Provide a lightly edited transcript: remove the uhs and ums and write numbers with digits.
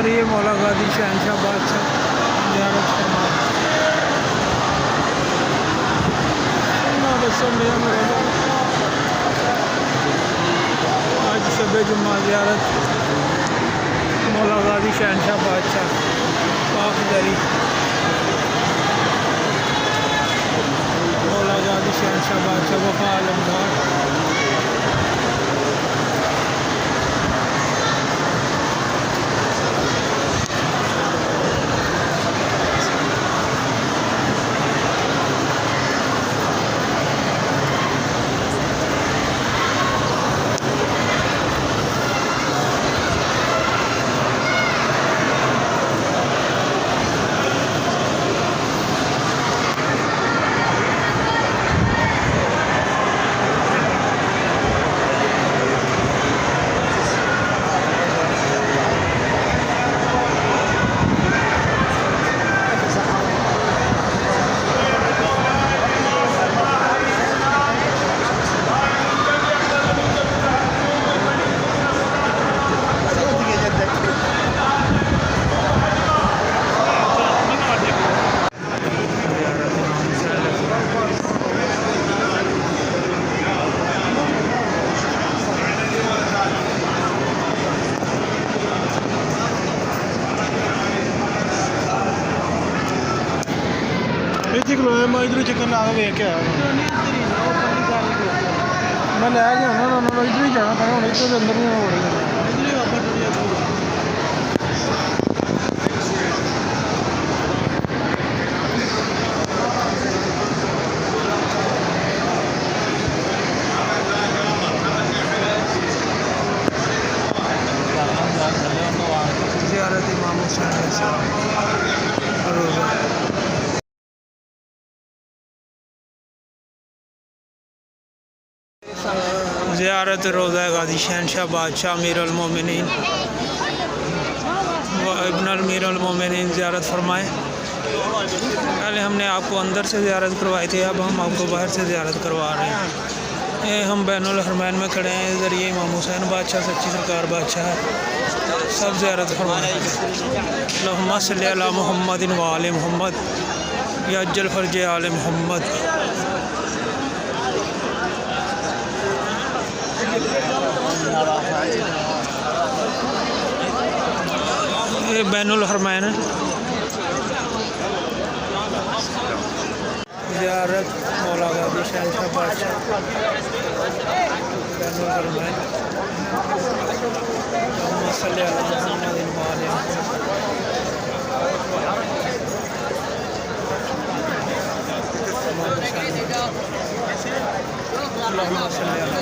और ये मौला गाजी शहनशाह बादशाह ज़ियारत फरमा आज शब जुम्मा ज़ियारत मौला गाजी शहनशाह बादशाह पाक दरी मौला गाजी शहनशाह बादशाह वफा आलमदार इतनी किलो मैं इधर चक्कर ला के वेख के आया मैं लै गया ना इधर ही जाना था हूँ इधर अंदर नहीं हो रही ज़ियारत इमाम हुसैन ज़ियारत रोज़ा गाजी शहनशाह बादशाह अमीरुल मोमिनीन व इब्न अमीरुल मोमिनीन ज़ियारत फरमाएँ। पहले हमने आपको अंदर से ज़ियारत करवाई थी, अब हम आपको बाहर से ज़ियारत करवा रहे हैं। ये हम बैनुल हरमैन में खड़े हैं, इधर ये इमाम हुसैन बादशाह सच्ची सरकार बादशाह है, सब ज़ियारत फरमाएँ। अल्लाहुम्मा सल्ली अला मुहम्मदिन व आले मुहम्मद या अज्जल फर्ज आले मुहम्मद। ये बैनुल हरमैन ज़ियारत मौला गाजी शहनशाह बादशाह बैनुल हरमैन अल्लाहुम्मा सल्ली अला मुहम्मदिन व आले मुहम्मद। अल्लाहुम्मा सल्ली अला